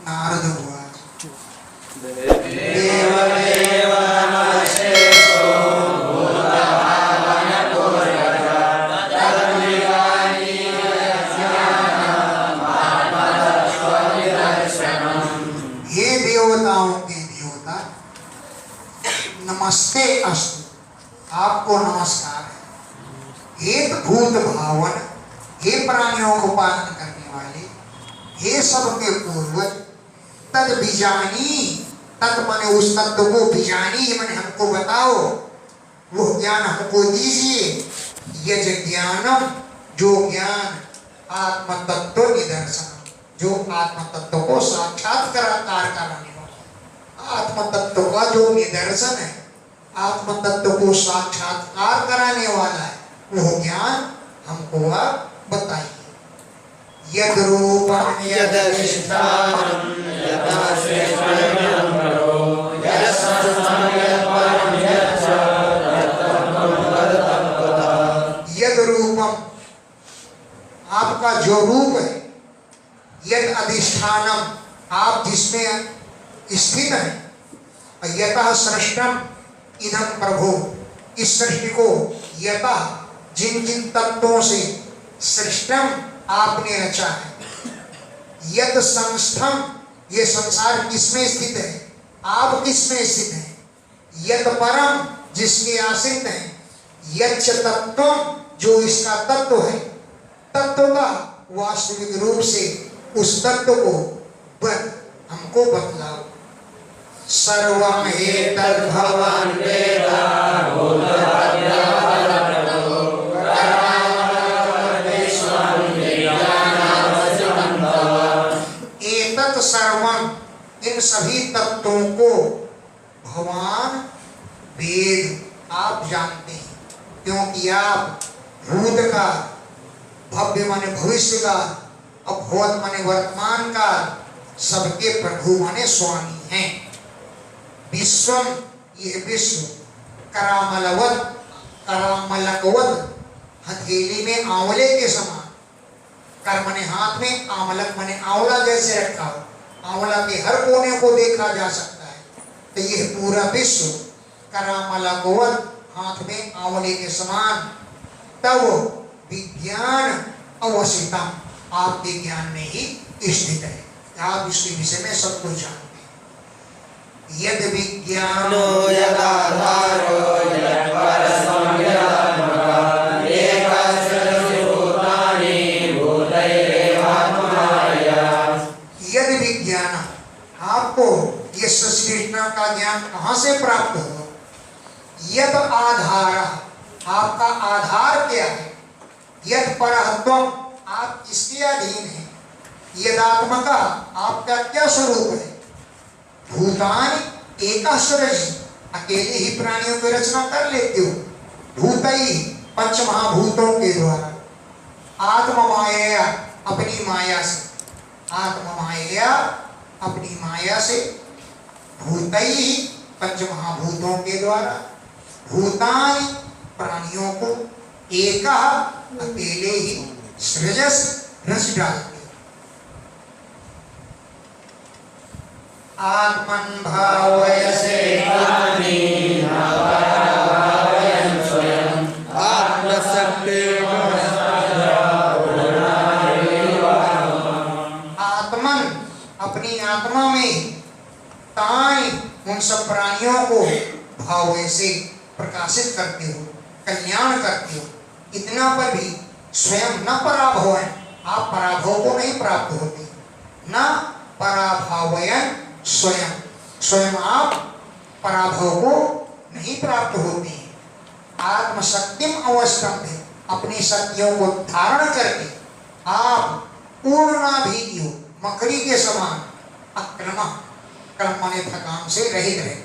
नारद उवाच देवदेव नमस्तेऽस्तु भूतभावनपूर्वजा तदन्विकानि ज्ञानमात्मतत्त्वनिदर्शनम्। हे देवताओं के देवता, नमस्ते अस्तु, आपको नमस्कार है। हे भूत भावन, हे प्राणियों को पालन करने वाले, हे सबके पूर्वज, तद बीजानी, तत् माने उस तत्व को, बीजानी माने हमको बताओ, वो ज्ञान हमको दीजिए। यज ज्ञानम, जो ज्ञान आत्म तत्व निदर्शन, जो आत्म तत्व को साक्षात्कार कराने वाला, आत्म तत्व का जो निदर्शन है, आत्म तत्व को साक्षात्कार कराने वाला है, वो ज्ञान हमको आप बताइए। यद रूपम यदधिष्ठानं यदाश्रयं करो यदसत्सं यत्परं यच्च तत्तत्त्वं वद। यद रूपम, आपका जो रूप है, यद अधिष्ठानम, आप जिसमें स्थित हैं, यतः सृष्टम इदं प्रभु, इस सृष्टि को यतः जिन जिन तत्वों से सृष्टम आपने रचा है, यद संस्थम, ये संसार किसमें स्थित है, आप किसमें स्थित हैं, यद परम, जिसके आश्रित हैं, यच्च तत्वम, जो इसका तत्व है, तत्व का वास्तविक रूप से उस तत्व को हमको बतलाओ। सर्वम एतद्भवान् वेद भूतभाव्यवदतो विश्वं विज्ञानावस्थितं तव। एतत् सर्वम, इन सभी तत्वों को भगवान वेद, आप जानते हैं, क्योंकि आप भूत का, भव्य माने भविष्य का, अभूत माने वर्तमान का, सबके प्रभु माने स्वामी हैं। विश्वम, ये विश्व, करामलवत, करामलकवत, हथेली में आंवले के समान, कर माने हाथ में, आमलक माने आंवला जैसे रखा हो, आंवला के हर कोने को देखा जा सकता है। तो यह पूरा विश्व करामलकवत, हाथ में आंवले के समान, तब विज्ञान अवसितम, आपके ज्ञान में ही स्थित है, आप इसके विषय में सब कुछ जानते हैं। यद विज्ञानो यदाधारो यत्परस्परं यदात्मकः एकस्य भूतानि भूतैरेवात्ममाया। यद विज्ञान, आपको ये सृष्टि का ज्ञान कहाँ से प्राप्त हुआ? यद आधार, आपका आधार क्या है? यद परहत्वम, आप इसके अधीन हैं। यदात्मका, आपका क्या स्वरूप है? भूतानि एकाश्वरजी, अकेले ही प्राणियों की रचना कर लेते हो। भूतई, पंच महाभूतों के द्वारा। आत्म माया, अपनी माया से, आत्म माया अपनी माया से, भूतई, पंच महाभूतों के द्वारा, भूतानि, प्राणियों को, एका, अकेले ही, सृजस, रच डालते। आत्मन भावयसे कानि न भावयन् स्वयं आत्मन, अपनी आत्मा में, तानि, उन सब प्राणियों को, भाव से प्रकाशित करते हो, कल्याण करते हो। इतना पर भी स्वयं न पराभव है, आप पराभव को नहीं प्राप्त होते। न पराभवयन स्वयं, स्वयं आप पराभव को नहीं प्राप्त होते हैं। आत्मशक्तिम अवस्थम है, अपनी शक्तियों को धारण करके आप पूर्णा भी हो, मकड़ी के समान, अक्रमा, क्रम माने थकान से रहित रहती।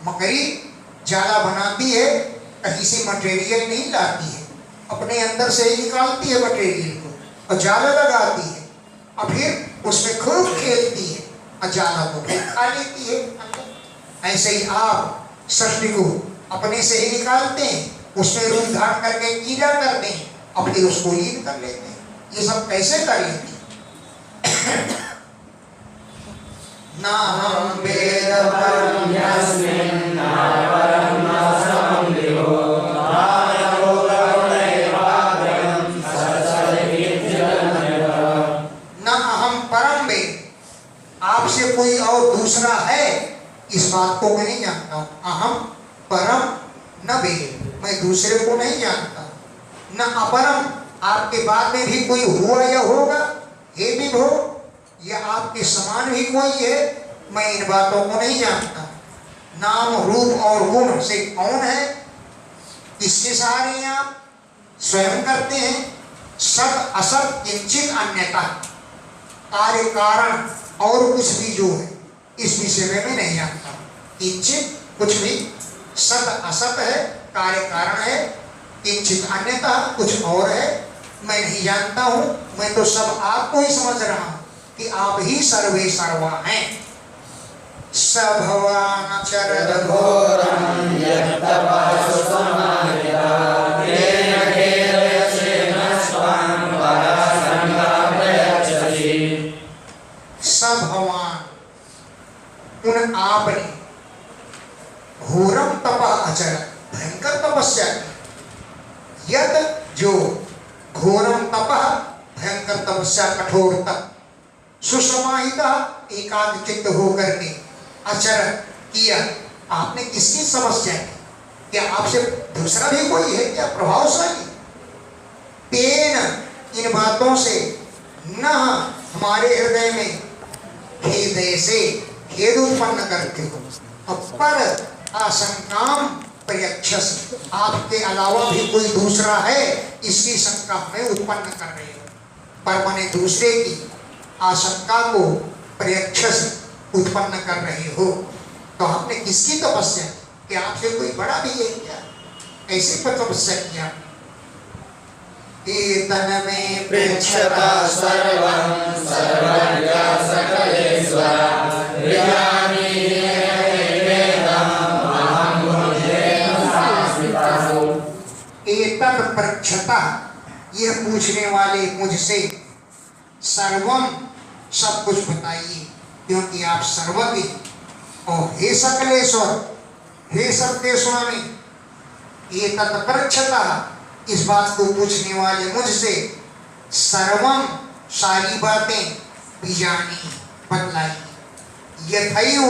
मकड़ी जाला बनाती है, कहीं से मटेरियल नहीं लाती है, अपने अंदर से ही निकालती है मटेरियल को और जाला लगाती है, और फिर उसमें खूब खेलती है और जाला को फिर खा लेती है। ऐसे ही आप सृष्टि को अपने से ही निकालते हैं, उसमें रूप धारण करके कीड़ा करते हैं, और फिर उसको लीन कर लेते हैं। ये सब कैसे कर लेते हैं? न हम वेद परं यस्मिन् न परं न समं विभो मानवो करुणैवाग्र्यं सत्सर्वविद्यन्यः। न अहम परम वेद, आपसे कोई और दूसरा है इस बात को मैं नहीं जानता हूँ। अहम परम न वेद, मैं दूसरे को नहीं जानता। न अपरम, आपके बाद में भी कोई हुआ या होगा, हे विभो, या आपके समान भी कोई है, मैं इन बातों को नहीं जानता। नाम रूप और गुण से कौन है, किसके सहारे हैं आप, स्वयं करते हैं। सत असत किंचित अन्यथा, कार्य कारण और कुछ भी जो है इस विषय में मैं नहीं जानता। किंचित कुछ भी, सत असत है, कार्य कारण है, किंचित अन्यथा कुछ और है, मैं नहीं जानता हूँ। मैं तो सब आपको ही समझ रहा हूँ कि आप ही सर्वे सर्वा हैं। स भवान चरद घोरं यत्तपस्सु समाहितः तेन खेदयसेन स्वां परासंगा प्रयच्छसि। स भवान, उन आपने घोरम तपः अचर, भयंकर तपस्या की। यद जो घोरम तपः, भयंकर तपस्या, कठोर तप, सुसमाहिता, एकाग्र चित्त होकर के, अचर किया। आपने किसकी समस्या की, क्या आपसे दूसरा भी कोई है क्या प्रभावशाली? तेन, इन बातों से, न हमारे हृदय में खेद से खेद उत्पन्न करते हो, अपर आशंकाम प्रयच्छस, आपके अलावा भी कोई दूसरा है इसकी शंका हमें उत्पन्न कर रहे हो। पर माने दूसरे की आशंका को प्रयच्छस उत्पन्न कर रहे हो। तो आपने किसकी तपस्या की? क्या आपसे कोई बड़ा भी है क्या? ऐसी पर तपस्या किया। कीर्तन में पृच्छता सर्वं सर्वज्ञ सकलेश्वर ऋजामि वेदम् अहं बुद्धेन संस्थितः। एतत् पृच्छता, यह पूछने वाले मुझसे, सर्वम, सब कुछ बताइए, क्योंकि आप सर्वज्ञ। और हे सकलेश्वर, हे सत्य स्वामी, एतत् पृच्छता, इस बात को पूछने वाले मुझसे, सर्वम, सारी बातें, बीजानी, बतलाई। यथैव,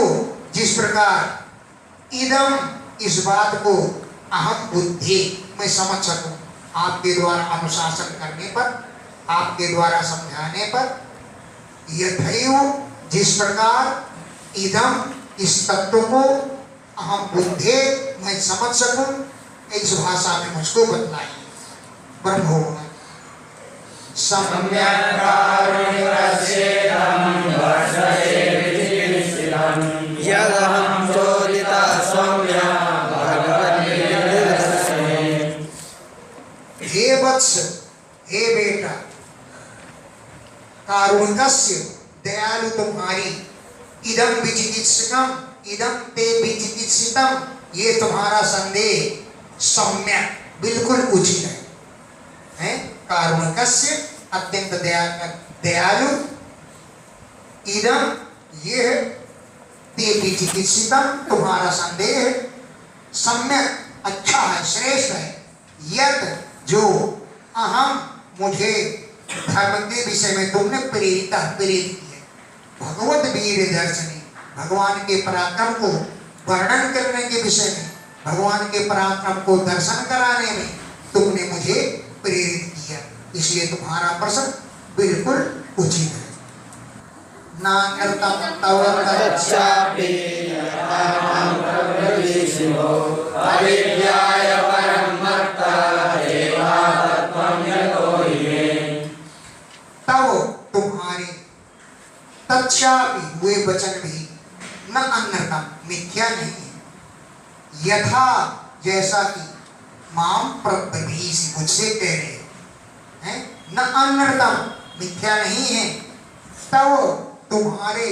जिस प्रकार, इदम, इस बात को, अहम बुद्धि, मैं समझ सकूं, आपके द्वारा अनुशासन करने पर, आपके द्वारा समझाने पर। यथैव, जिस प्रकार, इदम, इस तत्व को, अहम बुद्धि, मैं समझ सकूं, इस भाषा में मुझको बतलाइए। ब्रह्म भगवान सम्यक् कारुणिकस्येदं वर्षते विधिनिश्चितं यदहं चोदिता सौम्या भगवद्गीतादर्शने। हे वत्स, हे बेटा, कारुणिकस्य, दयालु तुम्हारी, इदम विचिकित्सितम, इदम ते विचिकित्सितम, ये तुम्हारा संदेह सम्यक, बिल्कुल उचित है। कारुणिकस्य, अत्यंत दयालु, इदम, यह, ते विचिकित्सितम, तुम्हारा संदेह सम्यक, अच्छा है, श्रेष्ठ है। यद, जो, अहम, मुझे, धर्म के विषय में तुमने प्रेरित किया, भगवत वीर दर्शनी, भगवान के पराक्रम को वर्णन करने के विषय में, भगवान के पराक्रम को दर्शन कराने में तुमने मुझे प्रेरित किया, इसलिए तुम्हारा प्रश्न बिल्कुल उचित है। नान्यर्थं तव तच्चापि यथा मां प्रब्रवीषिणो अविद्याय परं मत्ता एवात्मं यतो हि मे। तव, तुम्हारे, तच्चापि, वे वचन भी, न अन्यथा, मिथ्या नहीं है। यथा, जैसा कि, माम प्रब्रवीषि, मुझसे कह रहे हैं, न अन्यथा, मिथ्या नहीं है। तव, तुम्हारे,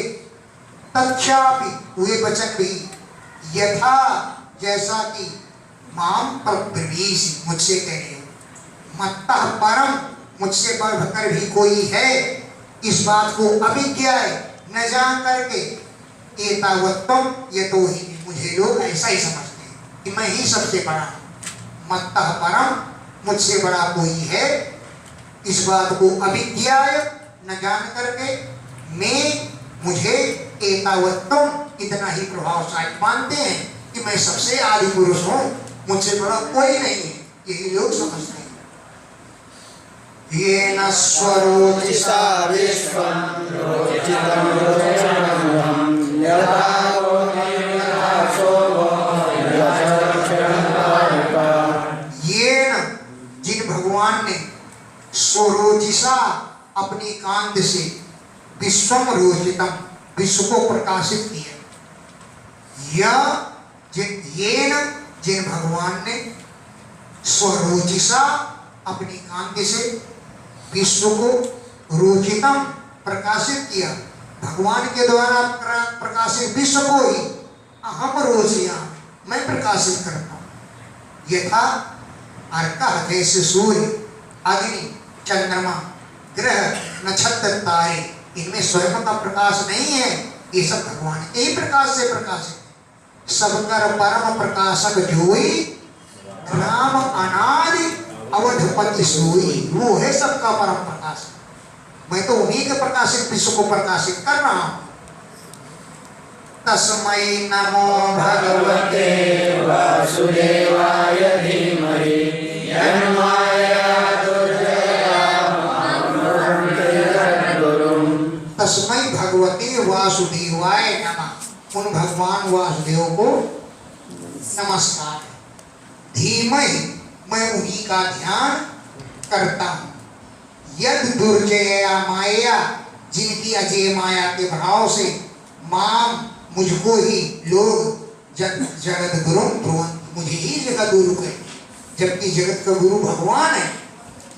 तच्चापि, वे वचन भी, यथा, जैसा कि, माम प्रब्रवीषि, मुझसे कह रहे हो। मत्तः परम, मुझसे बढ़कर भी कोई है, इस बात को अभिज्ञाय, न जान करके, एतावत्तम यतोहि, मुझे लोग ऐसा ही समझते हैं कि मैं ही सबसे बड़ा हूं। मत्तः परम, मुझसे बड़ा कोई है, इस बात को अविद्याय, न जान करके, मुझे एतावत्तम, इतना ही प्रभावशाली मानते हैं कि मैं सबसे आदि पुरुष हूं, मुझसे बड़ा कोई नहीं है, यही लोग समझते हैं। ये न स्वरोचिषा विश्वं रोचितं रोचनमहं यथा ये न, जिन भगवान ने स्वरोचिषा, अपनी कांत से, विश्वम रोचितम, विश्व को प्रकाशित किया। ये न, जिन भगवान ने स्वरोचिषा, अपनी कांति से विश्व को रोचितम, प्रकाशित किया। भगवान के द्वारा प्रकाशित विश्व को ही अहम रोचिया, मैं प्रकाशित करता हूं। यथा अर्कः, जैसे सूर्य, अग्नि, चंद्रमा, ग्रह, नक्षत्र, तारे, इनमें स्वयं का प्रकाश नहीं है, ये सब भगवान के ही प्रकाश से प्रकाशित है। सबकर परम प्रकाशक जोई, राम अनादि अवधपति सोई, वो है सबका परम प्रकाश। मैं तो उन्हीं के प्रकाशित विश्व को प्रकाशित कर रहा हूं। तस्मै नमो भगवते वासुदेवाय धीमहि यन्माया तस्मै भगवते वासुदेवाय नमः, उन भगवान वासुदेव को नमस्कार। धीमहि, मैं उन्हीं का ध्यान करता हूं। यद दुर्जया माया, जिनकी अजय माया के भाव से, माम, मुझको ही, लोग जगत गुरु ध्रुवंत, मुझे ही जगत गुरु है, जबकि जगत का गुरु भगवान है।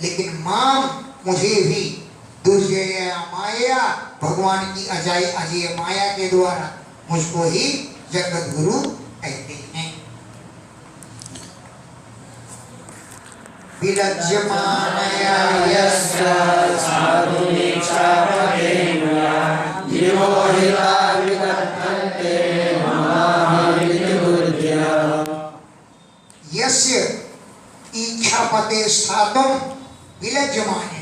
लेकिन माम, मुझे भी, दुर्जया माया, भगवान की अजय माया के द्वारा मुझको ही जगत गुरु कहते हैं। विलज्यमानया यस्य साधुनीक्षा पदेनया विमोहिता विकथन्ते महामिति बुद्ध्या। यस्य इच्छापते स्थातुम विलज्यमानया,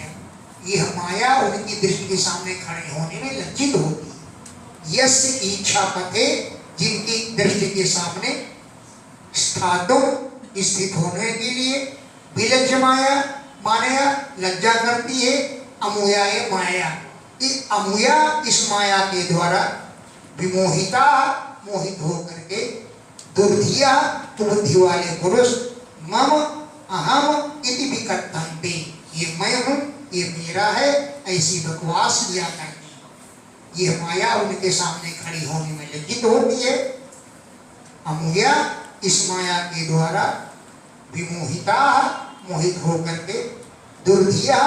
यह माया उनकी दृष्टि के सामने खड़े होने में लज्जित होती है। यस्य इच्छापते, जिनकी दृष्टि के सामने, स्थातुम, स्थित होने के लिए, विलज्ज माया, माया लज्जा करती है, अमुया है माया, अमुया, इस माया के द्वारा, विमोहिता, मोहित होकर के, दुर्धिया, बुद्धि वाले पुरुष, मम अहम इति विकथन्ते, ये मैं हूं, ये मेरा है, ऐसी बकवास किया करती। ये माया उनके सामने खड़ी होने में लज्जित होती है। अमुया, इस माया के द्वारा, विमोहिता, मोहित होकर के, दुर्धिया,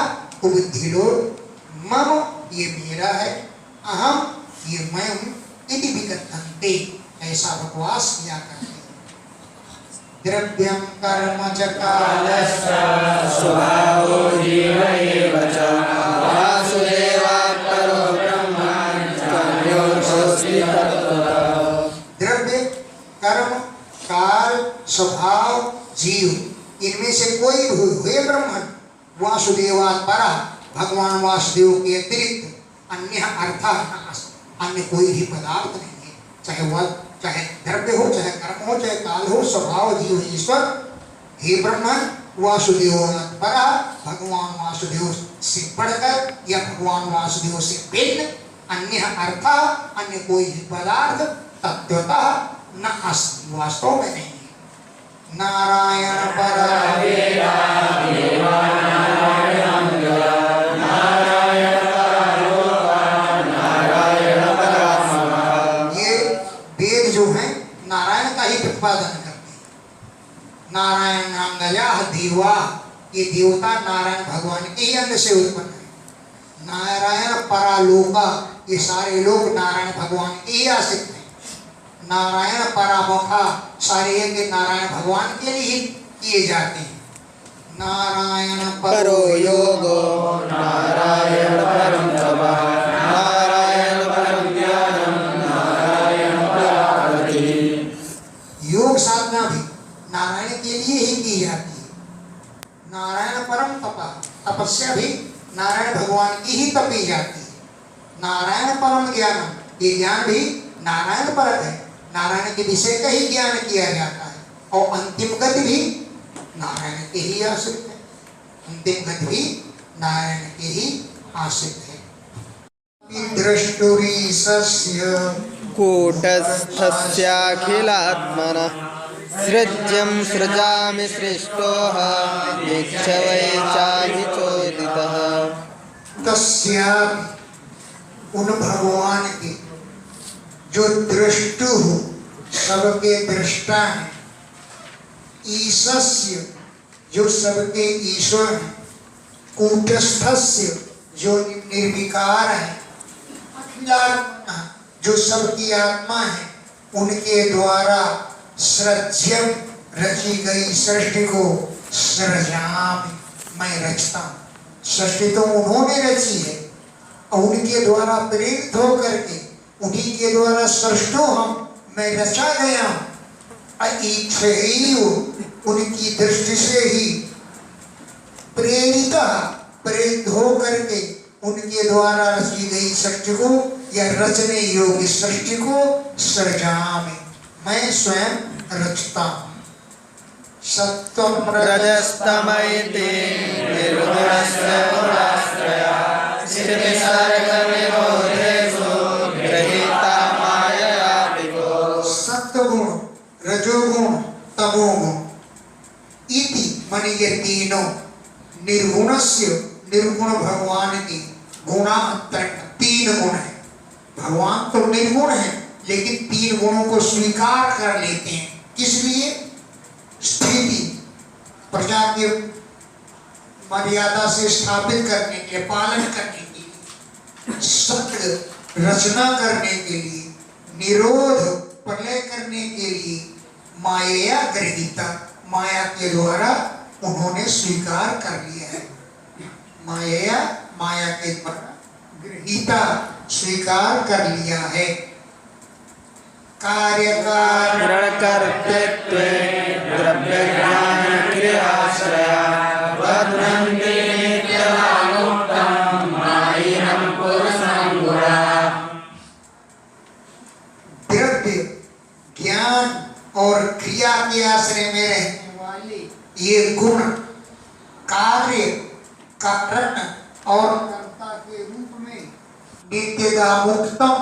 कुबुद्धि लोग, मम, ये मेरा है, अहम, ये मैं हूं, इति विकथन्ते, ऐसा बकवास किया करते। द्रव्यं कर्म च कालस्य स्वभावो जीव एव च वासुदेवात् परो ब्रह्म चान्योऽस्ति तत्त्वतः। द्रव्य, कर्म, काल, स्वभाव, जीव, इनमें से कोई भी हुए ब्रह्मन, वासुदेवात् परा, भगवान वासुदेव के अतिरिक्त अन्य अर्थ, अन्य कोई भी पदार्थ नहीं है। चाहे वह, चाहे द्रव्य हो, चाहे कर्म हो, चाहे काल हो, स्वभाव, जीव, ईश्वर, हे ब्रह्मन, वासुदेवात् परा, भगवान वासुदेव से बढ़कर या भगवान वासुदेव से भिन्न अन्य अर्थ, अन्य कोई भी पदार्थ तत्वतः न अस्ति, वास्तव में नहीं है। नारायण परा ये वेद जो है नारायण का ही प्रतिपादन करते हैं। नारायण नामया देवा, ये देवता नारायण भगवान के ही अंग से उत्पन्न है। नारायण परालोका, ये सारे लोग नारायण भगवान के ही आश्रित हैं। नारायण परामुखा, सारे यज्ञ नारायण भगवान के लिए किए जाते हैं। नारायण परो योगो नारायण परम तपः नारायण परम ज्ञानम नारायण योग साधना भी नारायण के लिए ही की जाती है। नारायण परम तपा, तपस्या भी नारायण भगवान की ही तपी जाती है। नारायण परम ज्ञान, ये ज्ञान भी नारायण परक है, नारायण के विषय का ही ज्ञान किया जाता है। और अंतिम गति भी नारायण के ही आश्रित है, अंतिम गति भी नारायण के ही आश्रित है। दृष्टुरीशस्य कूटस्थस्याखिलात्मनः सृज्यं सृजामि सृष्टोः इच्छवै चाभिचोदितः। तस्या, उन भगवान के जो दृष्टु सबके दृष्टा है, ईशस्य जो सबके ईश्वर है, कूटस्थस्य जो निर्विकार है, अखिलात्मा जो सबकी आत्मा है, उनके द्वारा सृज्यम रची गई सृष्टि को सृजामि मैं रचता हूँ। सृष्टि तो उन्होंने रची है और उनके द्वारा प्रेरित होकर के उन्हीं के द्वारा सृष्टो हम मैं रचा गया हूँ। उनकी दृष्टि से ही प्रेरित होकर के उनके द्वारा रची गई सृष्टि को या रचने योग्य सृष्टि को सृजामि मैं स्वयं रचता हूँ। सत्वं रजस्तमैति निर्गुणस्य गुणाश्रया स्थितिसर्गनिरोधेषु गृहीता मायया विभो। सत्वगुण, रजोगुण, तमोगुण इति मन ये तीनों निर्गुणस्य, निर्गुण भगवान की गुणा तीन गुण है। भगवान तो निर्गुण है लेकिन तीन गुणों को स्वीकार कर लेते हैं। किस लिए? स्थिति, प्रजा की मर्यादा से स्थापित करने के लिए, पालन करने के लिए, सत्य रचना करने के लिए, निरोध प्रलय करने के लिए, माया गृहीता माया के द्वारा उन्होंने स्वीकार कर लिया है। माया के द्वारा गृहीता स्वीकार कर लिया है। कारण कर्तृत्वे द्रव्यज्ञान क्रियाश्रया बध्नन्ति नित्यमामुक्तं मायिनं पुरुषं गुणाः। द्रव्य, ज्ञान और क्रिया के आश्रय में रहने वाले ये गुण कार्य, कारण और कर्ता के रूप में नित्यदा मुक्तम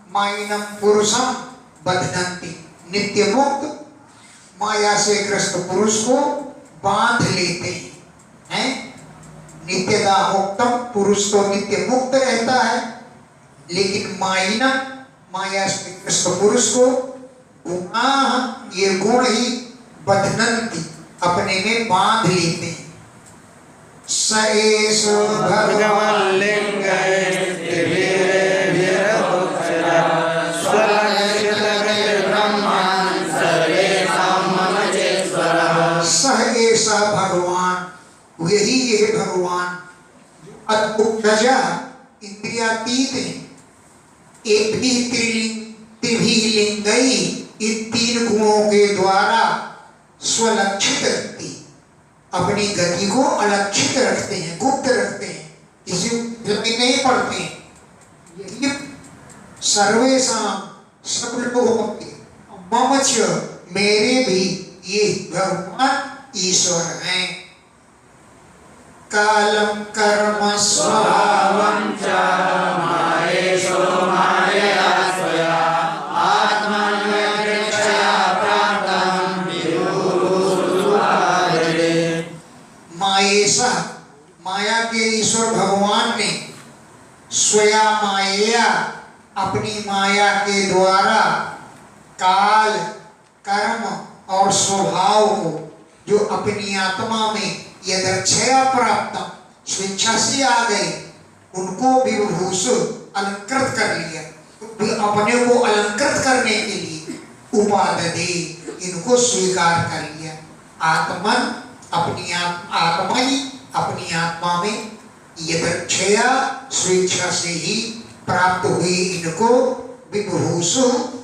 मायिनम पुरुषम बध्नन्ति, नित्य मुक्त माया से ग्रस्त पुरुष को बांध लेते हैं। नित्यदा मुक्तम, पुरुष तो नित्य मुक्त रहता है लेकिन मायिनम माया से ग्रस्त पुरुष को गुणा, ये गुण ही बध्नन्ति अपने में बांध लेते हैं। स एष भगवान भगवान, वही ये भगवान अद्भुत इंद्रियातीत है, एक भी त्रिलिंगई इन तीन गुणों के द्वारा स्वलक्षित रखती, अपनी गति को अलक्षित रखते हैं, गुप्त रखते हैं, किसी जल्दी नहीं पढ़ते हैं। यही सर्वेषां सब लोगों के मम च मेरे भी ये भगवान ईश्वर हैं। कालम कर्म स्वभावं च मायेशो मायया स्वया आत्मन्यदृष्टया प्राप्तं विदुरुपादरे। मायेशः, माया के ईश्वर भगवान ने स्वया मायया, अपनी माया के द्वारा काल, कर्म और स्वभाव को जो अपनी आत्मा में यदर्च्छया प्राप्त स्वेच्छा से आ गए उनको विभूष अलंकृत कर लिया, अपने को अलंकृत करने के लिए उपाददे इनको स्वीकार कर लिया। आत्मन अपनी आत्मा ही अपनी आत्मा में यदर्च्छया स्वेच्छा से ही प्राप्त हुई इनको विभूष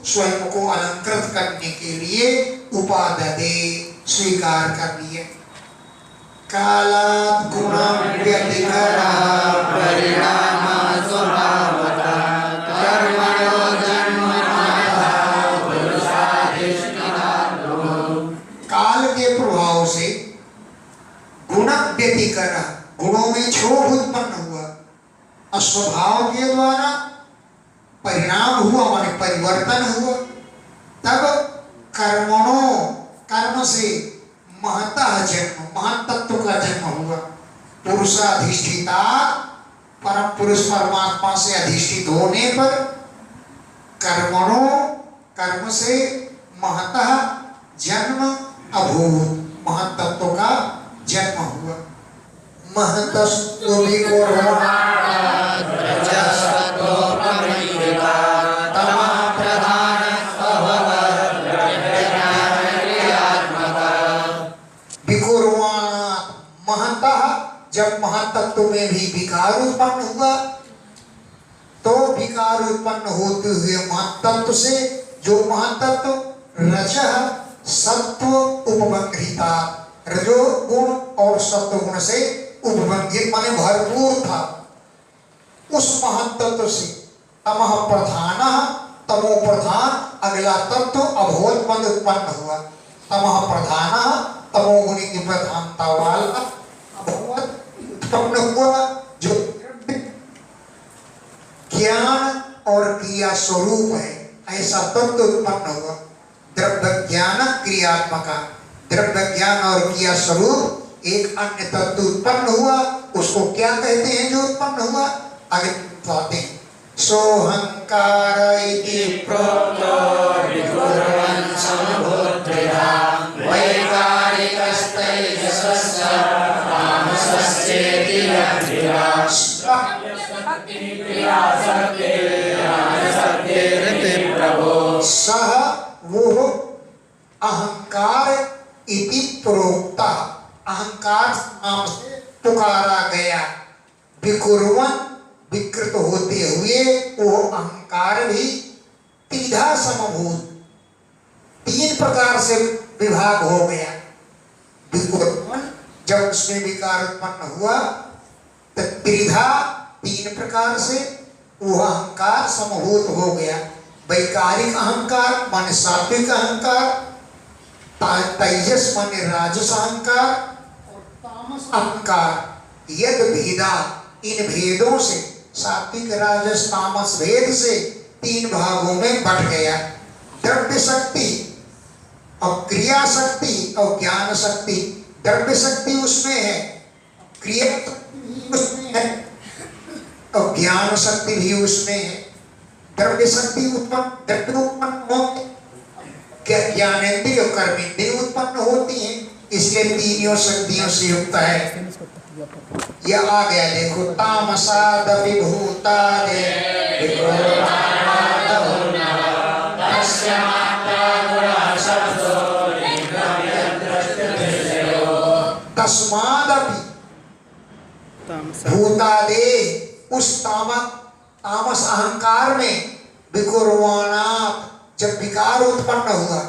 स्वयं को अलंकृत करने के लिए उपादते, स्वीकार कर लिए। कालात् गुणं व्यतिकरः परिणामः स्वभावतः कर्मणो जन्मतः पुरुषाधिष्ठितात्। काल के प्रभाव से गुण व्यतिकरः, गुणों में क्षोभ उत्पन्न हुआ, और स्वभाव के द्वारा परिणाम हुआ, माने परिवर्तन हुआ। तब कर्मणों, कर्म से महतः जन्म, महत्त्व का जन्म हुआ। पुरुषाधिष्ठिता, परम पुरुष परमात्मा से अधिष्ठित होने पर कर्मणों, कर्म से महतः जन्म अभूत, महत्त्व का जन्म हुआ। महतस्तु विकुर्वन् जब महत्त्व में भी विकार उत्पन्न हुआ, तो विकार उत्पन्न होते हुए महत्त्व से, जो महत्त्व रजः सत्व उपबंधिता, रजो गुण और सत्व गुण से उपबंधित माने भरपूर था, उस महत्त्व से तमः प्रधानः, तमो प्रधान अगला तत्व अभोत पद उत्पन्न हुआ। तमः प्रधानः, तमोगुणी की प्रधानता वाला अभोत उत्पन्न हुआ, जो ज्ञान और क्रिया स्वरूप है, ऐसा तत्व उत्पन्न हुआ। द्रव्य ज्ञान क्रियात्मक, द्रव्य ज्ञान और क्रिया स्वरूप एक अन्य तत्व उत्पन्न हुआ, उसको क्या कहते हैं जो उत्पन्न हुआ? आगे बताते हैं। सोहंकार इति प्रोक्तो विकुर्वन् समभूत्रिधा वैकारिकस्तैजसस्य तामसस्येति लब्धिराः। सह वो अहंकार इति प्रोक्ता, अहंकार नाम से पुकारा गया। विकुर्वन्, विकृत होते हुए वो अहंकार भी त्रिधा समभूत, तीन प्रकार से विभाग हो गया। विकुर्वन्, जब उसमें विकार उत्पन्न हुआ तो त्रिधा, तीन प्रकार से वो अहंकार समभूत हो गया। वैकारिक अहंकार माने सात्विक अहंकार, तेजस माने राजस अहंकार, और तामस अहंकार। यद भेदा, इन भेदों से, सात्विक राजस तामस भेद से तीन भागों में बट गया। द्रव्य शक्ति और क्रिया शक्ति और ज्ञान शक्ति। द्रव्य शक्ति उसमें है, क्रिया शक्ति उसमें है, और ज्ञान शक्ति भी उसमें है। द्रव्य शक्ति द्रव्य उत्पन्न होते, ज्ञानेंद्रिय और कर्मेंद्रिय उत्पन्न होती हैं, इसलिए तीनों शक्तियों से युक्त है। यह आ गया, देखो। तामसादपि भूतादे तस्मादपि भूतादे, उस तामस अहंकार में विकुर्वाणात्, जब विकार उत्पन्न हुआ,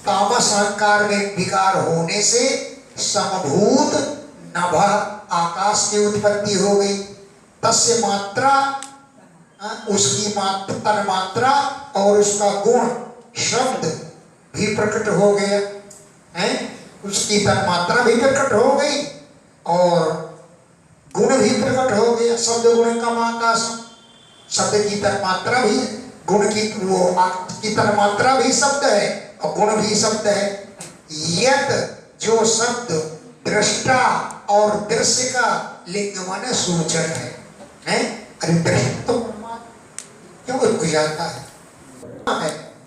तामस अहंकार में विकार होने से समभूत नभ, आकाश की उत्पत्ति हो गई। तस्य मात्रा, उसकी मात्रा, तन मात्रा और उसका गुण शब्द भी प्रकट हो गया है। उसकी तन मात्रा भी प्रकट हो गई और गुण भी प्रकट हो गया। शब्द गुण का आकाश, शब्द की तन मात्रा भी, गुण की वो की तन मात्रा भी शब्द है और गुण भी शब्द है। यत, जो शब्द दृष्टा और दृश्य का लिंग माने सूचक है। अरे दृश्य तो क्यों रुक जाता है,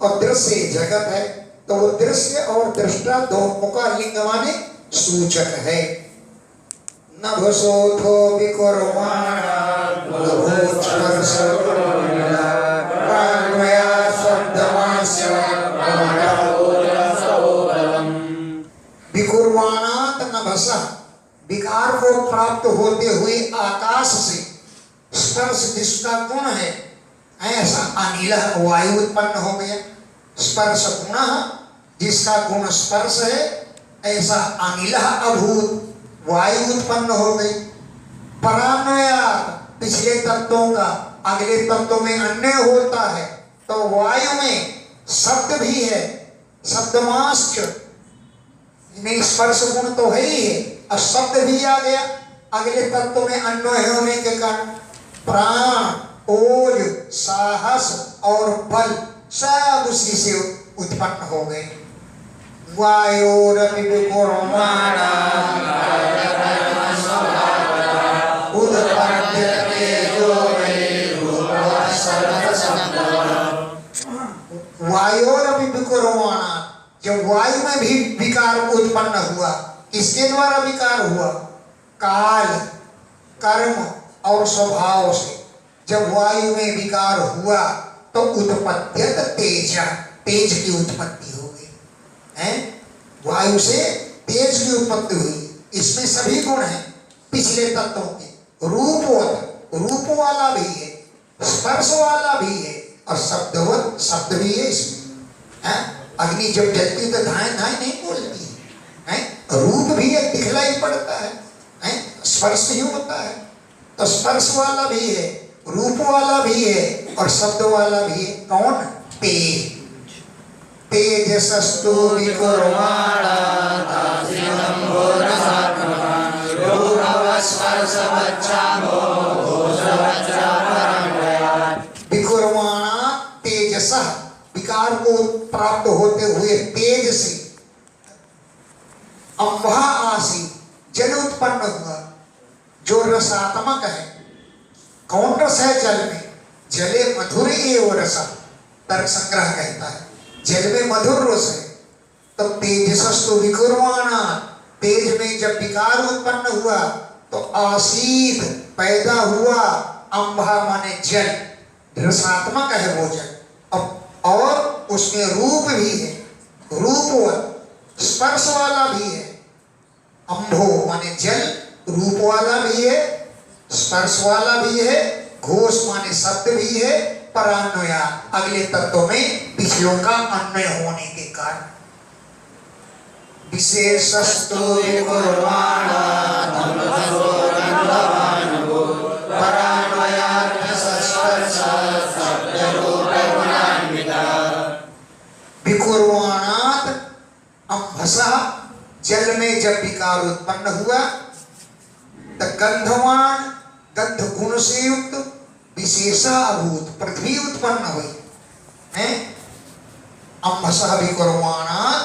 और दृश्य जगत है, तो वो दृश्य और दृष्टा दोनों का लिंग माने सूचक है। नभसोथो विकुर्वाण विकुर्वाणात् नभसः, विकार को प्राप्त होते हुए आकाश से स्पर्श जिसका गुण है, ऐसा अनिल वायु उत्पन्न हो गया। स्पर्श गुण जिसका गुण स्पर्श है, ऐसा अनिलः अभूत, वायु उत्पन्न हो गई। परान्वयात्, पिछले तत्वों का अगले तत्वों में अन्य होता है, तो वायु में शब्द भी है, शब्दमाश्च में स्पर्श गुण तो है ही है, और शब्द भी आ गया अगले तत्व में अन्वय होने के कारण। प्राण, ओज, साहस और बल सब उसी से उत्पन्न हो गए। वायोरपि विकुर्माणा उदपद्यते वायोरपि विकुर्माणा, जब वायु में भी विकार उत्पन्न हुआ, किसके द्वारा विकार हुआ? काल, कर्म और स्वभाव से। जब वायु में विकार हुआ तो उत्पद्यत तेज, तेज की उत्पत्ति हो गई है। वायु से तेज की उत्पत्ति हुई। इसमें सभी गुण हैं पिछले तत्वों के। रूपवत, रूप वाला भी है, स्पर्श वाला भी है, और शब्दवत, शब्द भी है इसमें है। अग्नि जब जलती तो धाए धाए नहीं बोलती है, रूप भी है, दिखलाई पड़ता है, स्पर्श ही होता है। तो स्पर्श वाला भी है, रूप वाला भी है, और शब्द वाला भी है। कौन? तेज। तेजसस्तु विकुर्माणा विकुर्माणा तेजसः, विकार को प्राप्त होते हुए तेज से। अम्भा आसी, जल उत्पन्न हुआ जो रसात्मक है। कौन रस है जल में? जले मधुर एव रस, तर्क संग्रह कहता है जल में मधुर रस है। तो तेजसस्तु विकुर्माणा, तेज में जब विकार उत्पन्न हुआ तो आसीत, पैदा हुआ। अम्भा माने जल, रसात्मक है वो जल, और उसमें रूप भी है, रूपवत, स्पर्श वाला भी है। अम्भो माने जल, रूप वाला भी है, स्पर्श वाला भी है, घोष माने शब्द भी है, परान्वया, अगले तत्वों में पिछलों का अन्वय होने के कारण। विशेषस्तु विकुर्माणा विकुर्माणात् अम्भसा, जल में जब विकार उत्पन्न हुआ तो गंधवान, गंध गुण से युक्त, विशेषा अभूत, पृथ्वी उत्पन्न हुई है। अम्भसा विकुर्माणात्,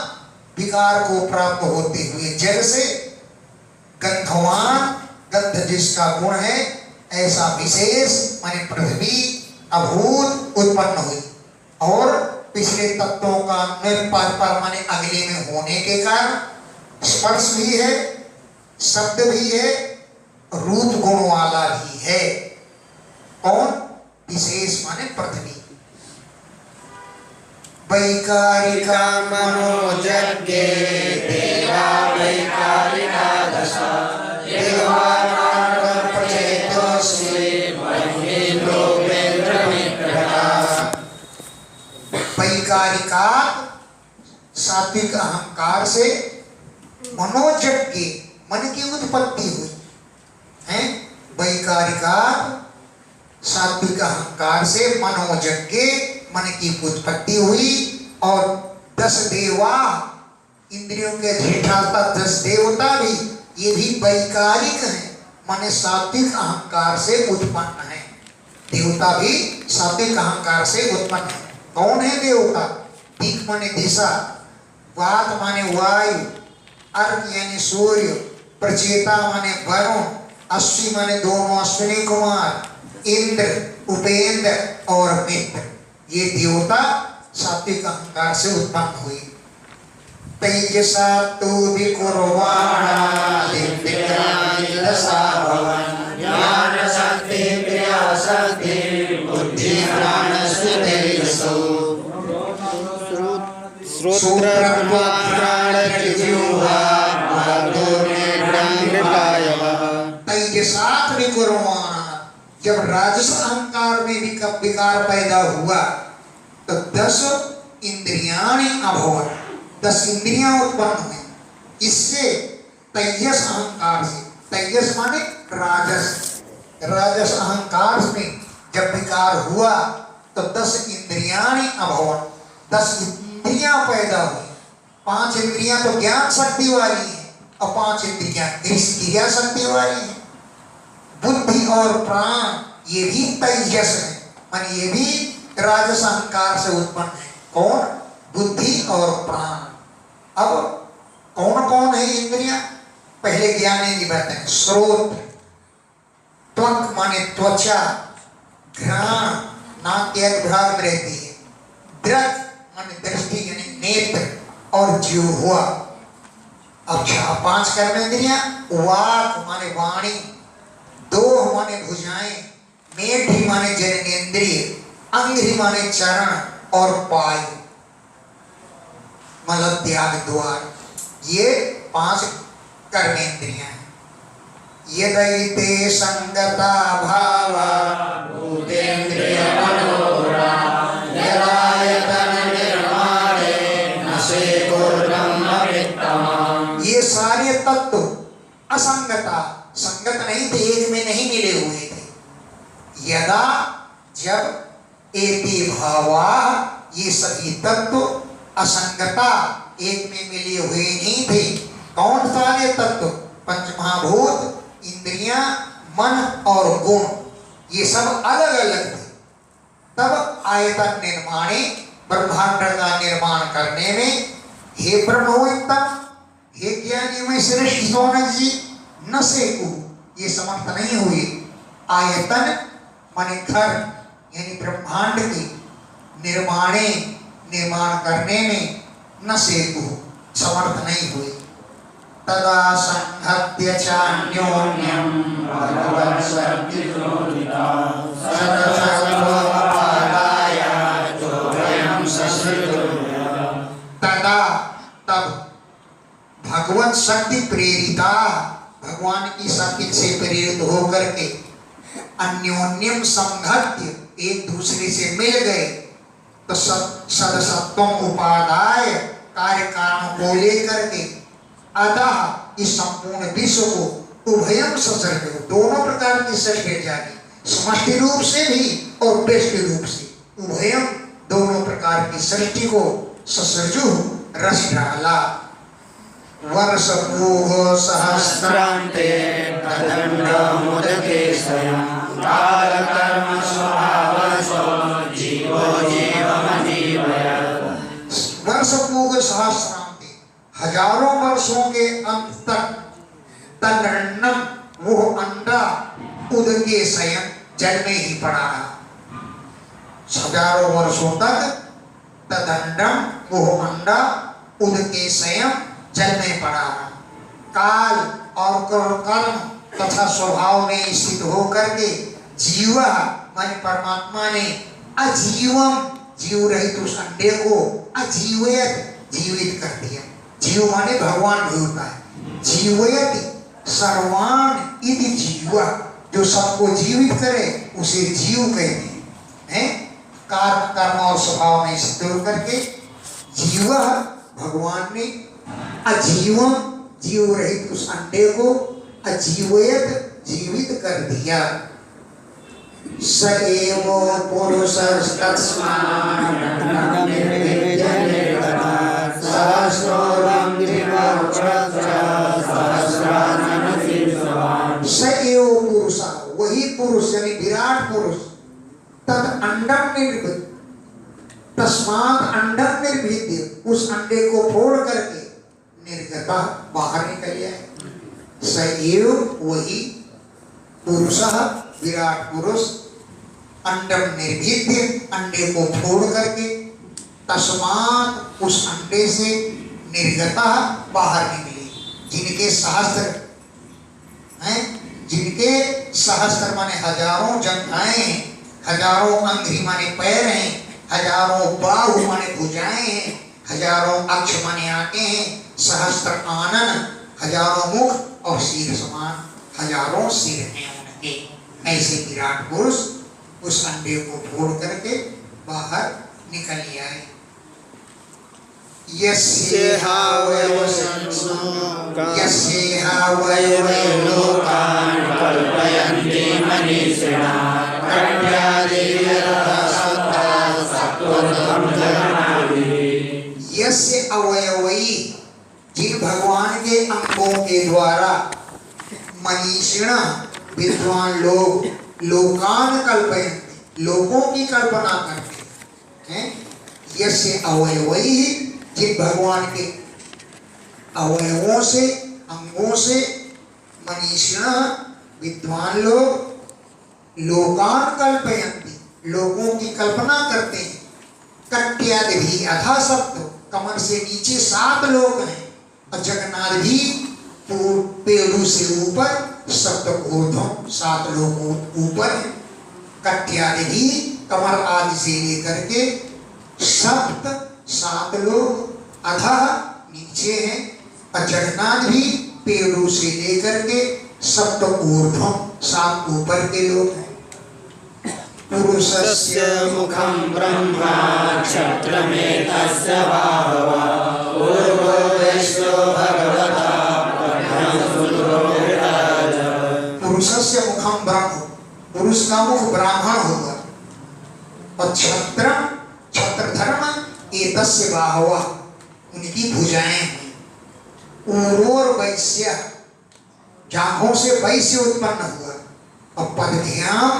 विकार को प्राप्त होते हुए जल से गंधवान, गंध जिसका गुण है, ऐसा विशेष माने पृथ्वी अभूत उत्पन्न हुई। और पिछले तत्वों का पर माने अगले में होने के कारण स्पर्श भी है, शब्द भी है, रूप गुण वाला भी है। कौन? विशेष माने पृथ्वी। वैकारिका मनोजज्ञे देवा वैकारिका दशा वैकारिका, सात्विक अहंकार से मनोजज्ञे, मन की उत्पत्ति हुई है। वैकारिका, सात्विक अहंकार से मनोजज्ञे, मन की उत्पत्ति हुई। और 10 देवा, इंद्रियों के अधिष्ठाता 10 देवता भी, ये भी वैकारिक हैं, माने सात्विक अहंकार से उत्पन्न है। देवता भी सात्विक अहंकार से उत्पन्न है। कौन है देवता? दिक् माने दिशा, वात माने वायु, अर्क यानी सूर्य, प्रचेता माने वरुण, अश्वी माने दोनों अश्विनी कुमार, इंद्र, उपेंद्र और मित्र, ये देवता सात्विक अहंकार से उत्पन्न हुई। तेजसा तु विकुर्वाणा दिव्यानि दशा भवन्, ज्ञान शक्ति क्रिया शक्ति बुद्धि प्राण तेजसो तेजसात् विकुर्वाणा, जब राजस अहंकार में विकार पैदा हुआ तो 10 इंद्रियाणि अभवन्, 10 इंद्रियां उत्पन्न हुई। इससे तेजस अहंकार से, तेजस माने राजस, राजस अहंकार में जब विकार हुआ तो 10 इंद्रियाणि अभवन, 10 इंद्रियां पैदा हुई। 5 इंद्रियां तो ज्ञान शक्ति वाली है और 5 इंद्रियां क्रिया शक्ति वाली है। बुद्धि और प्राण ये भी तेजस है, मान ये भी राजस अहंकार से उत्पन्न है। कौन? बुद्धि और प्राण। अब कौन कौन है इंद्रियां? पहले ज्ञानेंद्रिय बताएं। श्रोत्र, त्वक माने त्वचा, घ्राण नाक के एक भाग में रहती है, दृक माने दृष्टि यानी नेत्र, और जिह्वा। अच्छा, 5 कर्मेंद्रियां। वाक माने वाणी, 2 माने भुजाएं, मेढी माने जननेन्द्रिय, अंग्री माने चरण, और पायु मतलब त्याग द्वार। ये 5 कर्मेंद्रियां हैं। यदैते संगता भावा भूतेन्द्रिय मनोरा यदायतन निर्माणे न सेकुर्ब्रह्म वित्तम्। ये सारे तत्व असंगता, संगत नहीं थे, एक में नहीं मिले हुए थे। यदा जब एते भावा, ये सभी तत्व असंगता, एक में मिले हुए नहीं थे। कौन सारे तत्व? पंचमहाभूत, इंद्रियां, मन और गुण, ये सब अलग अलग थे। तब आयतन निर्माणे, ब्रह्मांड का निर्माण करने में, हे ब्रह्मोत्तम, हे ज्ञानी में श्रेष्ठ सोनक जी, न सेकु, ये समर्थ नहीं हुए। आयतन माने घर यानी ब्रह्मांड के निर्माणे, निर्माण करने में, न सेकु समर्थ नहीं हुए। तदा संहत्य चान्योन्यं भगवत्सद्विरोधिता सदसर्वोपादाय चोभयं ससृजोर्य। तदा तब भगवत शक्ति प्रेरिता, भगवान की शक्ति से प्रेरित होकर के अन्योन्यम संहत्य, एक दूसरे से मिल गए, तो सदसत्वम उपादाय, कार्य कारणों को लेकर के, अतः इस संपूर्ण विश्व को उभयम ससर्जो, दोनों प्रकार की सृष्टि जानी, समष्टि रूप से भी और व्यष्टि रूप से, उभयम दोनों प्रकार की सृष्टि को ससर्जु रस डाला। वर्ष पूह सहस्रांते तदण्डमुदके स्वयं कालकर्म स्वभावस्व जीवो जीवमजीवयत्। वर्ष पूह सहस्रांते, हजारों वर्षों के अंत तक, तदण्डम वो अंडा उदके स्वयं जल में ही पड़ा रहा। हजारों वर्षों तक तदण्डम वो अंडा उदके स्वयं जल में पड़ा रहा। काल और कर्म तथा स्वभाव में स्थित होकर के जीवा मान परमात्मा ने अजीवम, जीव रहित उस अंडे को अजीवयत, जीवित कर दिया। जीव माने भगवान भी होता है। जीवयत सर्वान इति जीवा, जो सबको जीवित करे उसे जीव कहते हैं। कार्य कर्म और स्वभाव में स्थित होकर के जीव, भगवान ने अजीवम, जीव रहित उस अंडे को अजीवयत, जीवित कर दिया। स एवो पुरुष, वही पुरुष यानी विराट पुरुष, तद अंडम निर्भित, तस्मात् अंडम निर्भित, उस अंडे को फोड़ करके निर्गता बाहर निकल आए। सएव वही पुरुष, विराट पुरुष, अंडम निर्भिद्य, अंडे को फोड़ करके, तस्मात् उस अंडे से निर्गता बाहर निकले। जिनके सहस्त्र हैं, जिनके सहस्त्र माने हजारों जंघाएं हैं, हजारों अंग्री माने पैर हैं, हजारों बाहु माने भुजाएं हैं, हजारों अक्ष माने आंखें हैं, सहस्त्र आनन, हजारों मुख और सिर समान हजारों सिर हैं उनके। ऐसे विराट पुरुष उस अंडे को फोड़ करके बाहर निकल आए। यस्येहा वै लोकान् कल्पयन्ति मनीषिणः यस्य अवयवै, जिन भगवान के अंगों के द्वारा मनीषिण विद्वान लोग लोकान कल्पयन्ति, लोगों की कल्पना करते हैं। यस्य अवयवै, जिन भगवान के अवयवों से अंगों से मनीषिण विद्वान लोग लोकान कल्पयन्ति, लोगों की कल्पना करते हैं। कट्यादि भी अथा सप्त, कमर से नीचे 7 लोग हैं, और जगन्नाथ भी पेड़ू से ऊपर सप्त ऊर्ध्वं 7 लोग ऊपर हैं। कट्यादि भी कमर आदि से लेकर के सप्त 7 लोग अथा नीचे हैं, और जगन्नाथ भी पेड़ू से लेकर के सप्त ऊर्ध्वं 7 ऊपर के लोग हैं। पुरुषस्य मुखं ब्रह्मा क्षत्रमेतस्य बाहवः पूर्वो वैश्यो भगवता पुरुषस्य मुखं ब्रह्म, पुरुष का मुख ब्राह्मण होगा, और छत्र धर्म एतस्य बाहवः, उनकी भुजाएं हैं। उरोर वैश्य, जांघों से वैश्य उत्पन्न हुआ, और पदभ्याम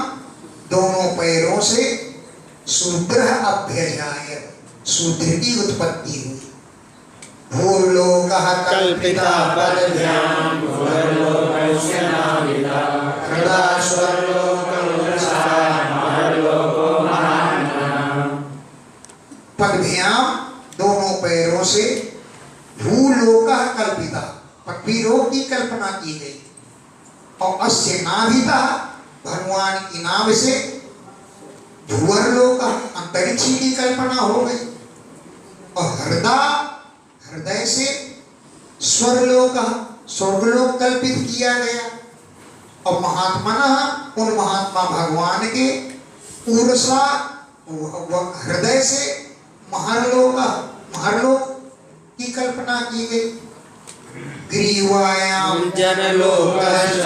दोनों पैरों से शूद्र अभ्यजाय, शूद्र की उत्पत्ति हुई। भूर्लोकः कल्पिता पदभ्यां भूर्लोकस्य नाभिता हृदा स्वर्लोको महान्। पदभ्याम दोनों पैरों से भूलोकः कल्पिता, पृथ्वी लोक की कल्पना की गई, और अस्य नाभिता, भगवान की नाभ से भूवर्लोक अंतरिक्ष की कल्पना हो गई, और हृदय से स्वर्लोक स्वर्गलोक कल्पित किया गया, और महात्मनः उन महात्मा भगवान के उर्सा हृदय से महरलोक की कल्पना की गई। ग्रीवायां जनलोकश्च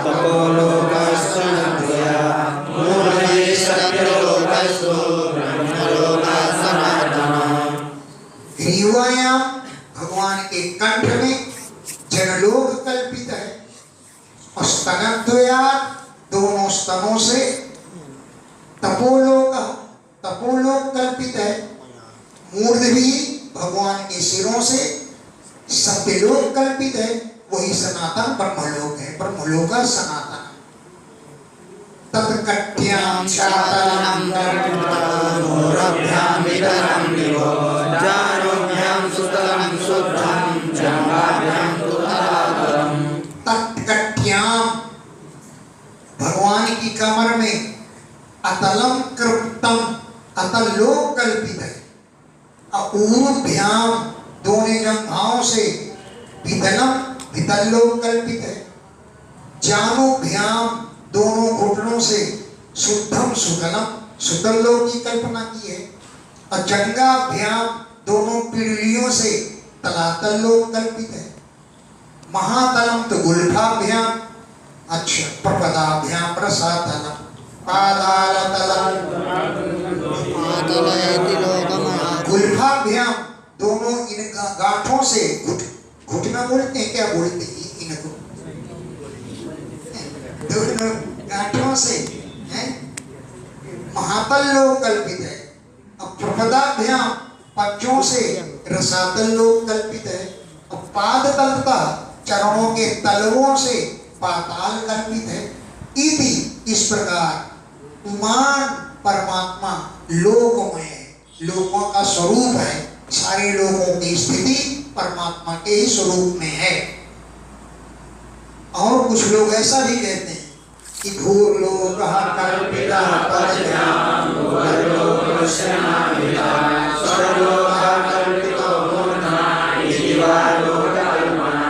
तपोलोकश्च नद्या मूर्धे सत्यलोकस्तु ब्रह्मलोकः सनातनः। ग्रीवायां भगवान के कंठ में जनलोक कल्पित है, और स्तनद्वया दोनों स्तनों से तपोलोक कल्पित है। मूर्ध भी भगवान के सिरों से सत्यलोक कल्पित है, वही सनातन ब्रह्मलोक है, ब्रह्मलोक का सनातन। तत्कट्यां चातनं मूरभ्यां वितरं दिवो जानुभ्यां सुतलं शुद्धं जंघाभ्यां तुतरातरम्। तत्कट्यां, भगवान की कमर में अतलम कृप्तम, अतल लोक कल्पित है, और ऊरुभ्यां दोनों जंघाओं से वितल लोक कल्पित है। जानुभ्याम दोनों घुटनों से शुद्धम सुतल लोक की कल्पना की है, और जंघाभ्याम दोनों पीढ़ियों से तलातल लोक कल्पित है। महातलम तो गुल्फाभ्याम, अच्छा प्रपदाभ्याम रसातलम, पादालतलम गुल्फाभ्याम दोनों इन गांठों से घुटना बोलते हैं, क्या बोलते हैं इनको, दोनों गांठों से हैं महातल लोक कल्पित है। अब प्रपदाभ्याम पंचों से रसातल लोक कल्पित है, और पाद तलता चरणों के तलवों से पाताल कल्पित है। इति इस प्रकार उमान परमात्मा लोकमय है, लोकों का स्वरूप है, सारे लोगों की स्थिति परमात्मा के ही स्वरूप में है। और कुछ लोग ऐसा भी कहते हैं कि भूर्लोकः कल्पितः पदभ्यां भूर्लोकस्य नाभिता स्वर्गलोकः कल्पितो मूर्धना इति वा लोककल्पना।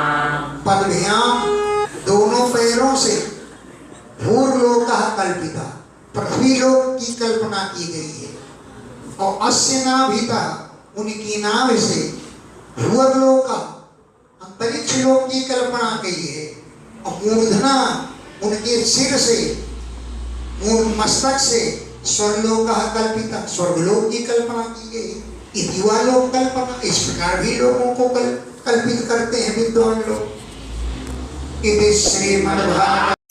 पदभ्यां दोनों पैरों से भूर्लोकः कल्पितः, पृथ्वी लोक की कल्पना की गई है, और अस्य नाभिता उनकी नाव से भूअवलोका अंतरिक्ष लोक की कल्पना की है, और मूर्धना उनके सिर से, मूर्ध मस्तक से स्वर्गलोक कल्पिता, स्वर्गलोक की कल्पना की गई। इतिवालोक कल्पना, इस प्रकार भी लोगों को कल्पित करते हैं विद्वान लोग। इति श्रीमद्भागवते